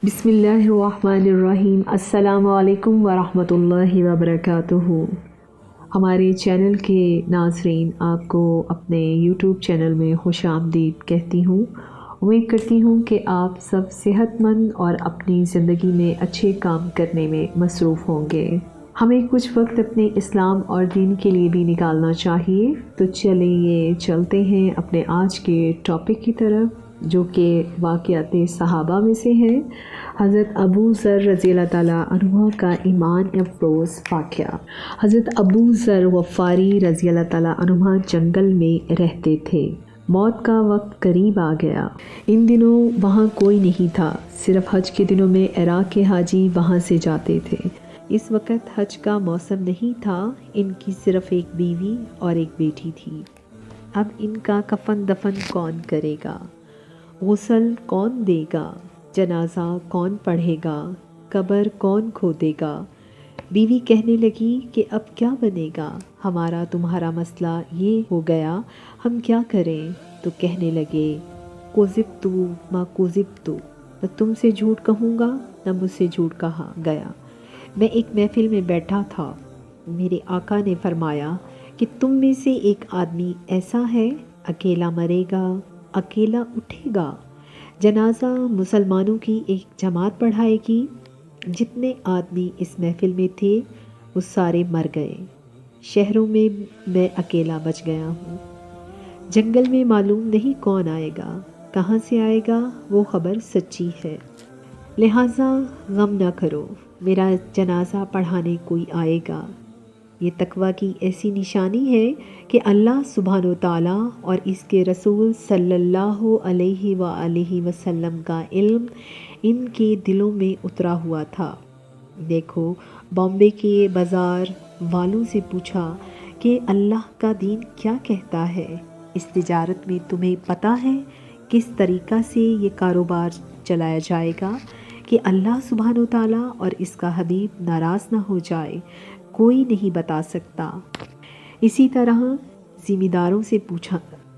بسم اللہ الرحمن الرحیم۔ السلام علیکم ورحمۃ اللہ وبرکاتہ۔ ہمارے چینل کے ناظرین، آپ کو اپنے یوٹیوب چینل میں خوش آمدید کہتی ہوں۔ امید کرتی ہوں کہ آپ سب صحت مند اور اپنی زندگی میں اچھے کام کرنے میں مصروف ہوں گے۔ ہمیں کچھ وقت اپنے اسلام اور دین کے لیے بھی نکالنا چاہیے۔ تو چلیے چلتے ہیں اپنے آج کے ٹاپک کی طرف، جو کہ واقعات صحابہ میں سے ہے۔ حضرت ابو ذر رضی اللہ تعالیٰ عنہ کا ایمان افروز واقعہ۔ حضرت ابو ذر غفاری رضی اللہ تعالیٰ عنہ جنگل میں رہتے تھے۔ موت کا وقت قریب آ گیا۔ ان دنوں وہاں کوئی نہیں تھا، صرف حج کے دنوں میں عراق کے حاجی وہاں سے جاتے تھے۔ اس وقت حج کا موسم نہیں تھا۔ ان کی صرف ایک بیوی اور ایک بیٹی تھی۔ اب ان کا کفن دفن کون کرے گا؟ غسل کون دے گا؟ جنازہ کون پڑھے گا؟ قبر کون کھودے گا؟ بیوی کہنے لگی کہ اب کیا بنے گا؟ ہمارا تمہارا مسئلہ یہ ہو گیا، ہم کیا کریں؟ تو کہنے لگے، کذبت ما کذبت، نہ تم سے جھوٹ کہوں گا نہ مجھ سے جھوٹ کہا گیا۔ میں ایک محفل میں بیٹھا تھا، میرے آقا نے فرمایا کہ تم میں سے ایک آدمی ایسا ہے، اکیلا مرے گا، اکیلا اٹھے گا، جنازہ مسلمانوں کی ایک جماعت پڑھائے گی۔ جتنے آدمی اس محفل میں تھے وہ سارے مر گئے۔ شہروں میں میں اکیلا بچ گیا ہوں۔ جنگل میں معلوم نہیں کون آئے گا، کہاں سے آئے گا، وہ خبر سچی ہے، لہٰذا غم نہ کرو، میرا جنازہ پڑھانے کوئی آئے گا۔ یہ تقویٰ کی ایسی نشانی ہے کہ اللہ سبحانہ و تعالیٰ اور اس کے رسول صلی اللہ علیہ وآلہ وسلم کا علم ان کے دلوں میں اترا ہوا تھا۔ دیکھو، بامبے کے بازار والوں سے پوچھا کہ اللہ کا دین کیا کہتا ہے؟ اس تجارت میں تمہیں پتہ ہے کس طریقہ سے یہ کاروبار چلایا جائے گا کہ اللہ سبحانہ و تعالیٰ اور اس کا حبیب ناراض نہ ہو جائے؟ کوئی نہیں بتا سکتا۔ اسی طرح ذمہ داروں سے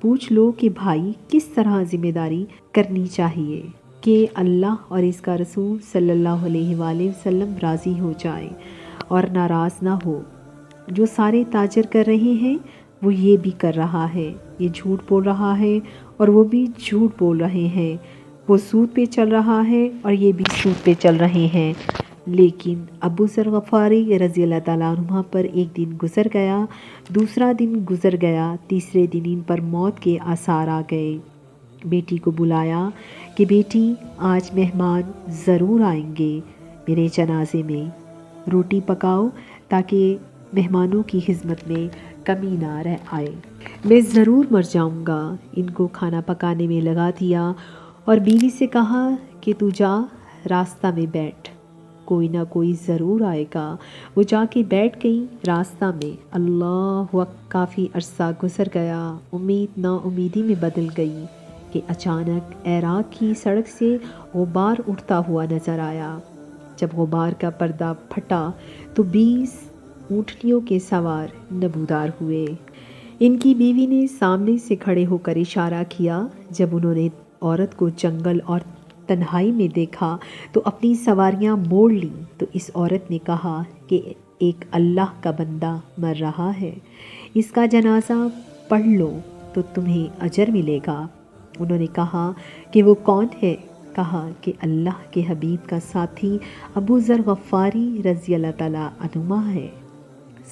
پوچھ لو کہ بھائی کس طرح ذمہ داری کرنی چاہیے کہ اللہ اور اس کا رسول صلی اللہ علیہ وآلہ وسلم راضی ہو جائے اور ناراض نہ ہو۔ جو سارے تاجر کر رہے ہیں وہ یہ بھی کر رہا ہے، یہ جھوٹ بول رہا ہے اور وہ بھی جھوٹ بول رہے ہیں، وہ سود پہ چل رہا ہے اور یہ بھی سود پہ چل رہے ہیں۔ لیکن ابو ذر غفاری رضی اللہ تعالیٰ عنہ پر ایک دن گزر گیا، دوسرا دن گزر گیا، تیسرے دن ان پر موت کے آثار آ گئے۔ بیٹی کو بلایا کہ بیٹی آج مہمان ضرور آئیں گے میرے جنازے میں، روٹی پکاؤ تاکہ مہمانوں کی خدمت میں کمی نہ رہ آئے، میں ضرور مر جاؤں گا۔ ان کو کھانا پکانے میں لگا دیا اور بیوی سے کہا کہ تو جا راستہ میں بیٹھ، کوئی نہ کوئی ضرور آئے گا۔ وہ جا کے بیٹھ گئی راستہ میں۔ اللہ وقت کافی عرصہ گزر گیا، امید نا امیدی میں بدل گئی کہ اچانک عراق کی سڑک سے غبار اٹھتا ہوا نظر آیا۔ جب غبار کا پردہ پھٹا تو 20 اونٹنیوں کے سوار نمودار ہوئے۔ ان کی بیوی نے سامنے سے کھڑے ہو کر اشارہ کیا۔ جب انہوں نے عورت کو جنگل اور تنہائی میں دیکھا تو اپنی سواریاں موڑ لیں، تو اس عورت نے کہا کہ ایک اللہ کا بندہ مر رہا ہے، اس کا جنازہ پڑھ لو تو تمہیں اجر ملے گا۔ انہوں نے کہا کہ وہ کون ہے؟ کہا کہ اللہ کے حبیب کا ساتھی ابو ذر غفاری رضی اللہ تعالیٰ عنہ ہے۔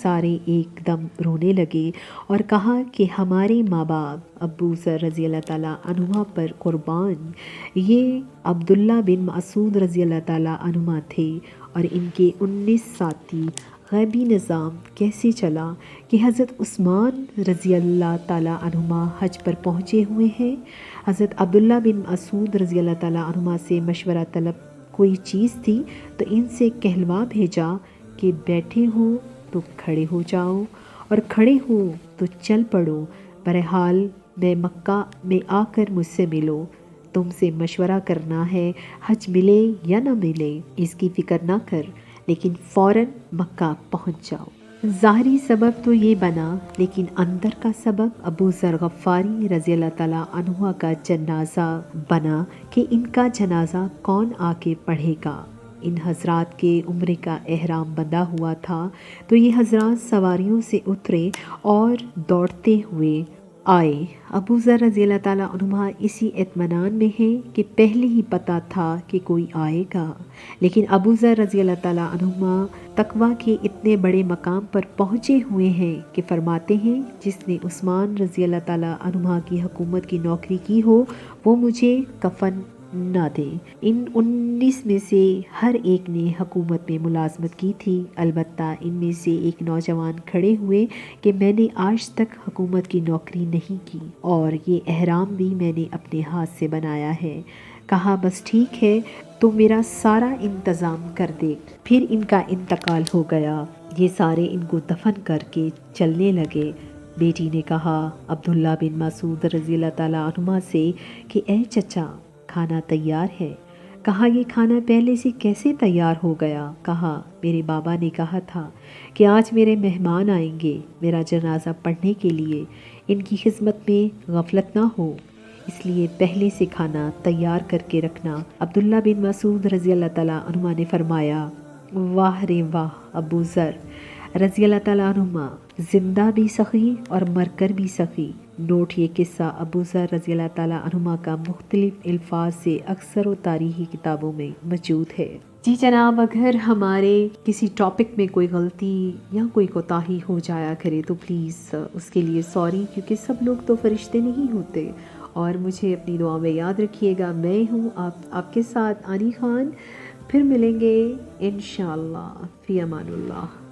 سارے ایک دم رونے لگے اور کہا کہ ہمارے ماں باپ ابو ذر رضی اللہ تعالیٰ عنہ پر قربان، یہ عبداللہ بن مسعود رضی اللہ تعالیٰ عنہ تھے اور ان کے 19 ساتھی۔ غیبی نظام کیسے چلا کہ حضرت عثمان رضی اللہ تعالیٰ عنہ حج پر پہنچے ہوئے ہیں؟ حضرت عبداللہ بن مسعود رضی اللہ تعالیٰ عنہ سے مشورہ طلب کوئی چیز تھی تو ان سے کہلوا بھیجا کہ بیٹھے ہو تو کھڑے ہو جاؤ اور کھڑے ہو تو چل پڑو، بہرحال میں مکہ میں آ کر مجھ سے ملو، تم سے مشورہ کرنا ہے، حج ملے یا نہ ملے اس کی فکر نہ کر، لیکن فوراً مکہ پہنچ جاؤ۔ ظاہری سبب تو یہ بنا، لیکن اندر کا سبب ابو ذر غفاری رضی اللہ تعالیٰ عنہ کا جنازہ بنا کہ ان کا جنازہ کون آ کے پڑھے گا۔ ان حضرات کے عمرے کا احرام بندھا ہوا تھا، تو یہ حضرات سواریوں سے اترے اور دوڑتے ہوئے آئے۔ ابو ذر رضی اللہ تعالیٰ عنہ اسی اطمینان میں ہیں کہ پہلے ہی پتہ تھا کہ کوئی آئے گا، لیکن ابو ذر رضی اللہ تعالیٰ عنہ تقویٰ کے اتنے بڑے مقام پر پہنچے ہوئے ہیں کہ فرماتے ہیں جس نے عثمان رضی اللہ تعالیٰ عنہ کی حکومت کی نوکری کی ہو وہ مجھے کفن نہ دے۔ ان 19 میں سے ہر ایک نے حکومت میں ملازمت کی تھی، البتہ ان میں سے ایک نوجوان کھڑے ہوئے کہ میں نے آج تک حکومت کی نوکری نہیں کی اور یہ احرام بھی میں نے اپنے ہاتھ سے بنایا ہے۔ کہا بس ٹھیک ہے تو میرا سارا انتظام کر دے۔ پھر ان کا انتقال ہو گیا، یہ سارے ان کو دفن کر کے چلنے لگے۔ بیٹی نے کہا عبداللہ بن مسعود رضی اللہ تعالیٰ عنہ سے کہ اے چچا کھانا تیار ہے۔ کہا یہ کھانا پہلے سے کیسے تیار ہو گیا؟ کہا میرے بابا نے کہا تھا کہ آج میرے مہمان آئیں گے میرا جنازہ پڑھنے کے لیے، ان کی خدمت میں غفلت نہ ہو، اس لیے پہلے سے کھانا تیار کر کے رکھنا۔ عبداللہ بن مسعود رضی اللہ تعالیٰ عنہ نے فرمایا واہ رے واہ ابو ذر رضی اللہ تعالیٰ عنہ، زندہ بھی سخی اور مر کر بھی سخی۔ نوٹ یہ قصہ ابو ذر رضی اللہ تعالیٰ عنہ کا مختلف الفاظ سے اکثر و تاریخی کتابوں میں موجود ہے۔ جی جناب، اگر ہمارے کسی ٹاپک میں کوئی غلطی یا کوئی کوتاہی ہو جایا کرے تو پلیز اس کے لیے سوری، کیونکہ سب لوگ تو فرشتے نہیں ہوتے، اور مجھے اپنی دعا میں یاد رکھیے گا۔ میں ہوں آپ کے ساتھ آنی خان، پھر ملیں گے انشاءاللہ، فی امان اللہ۔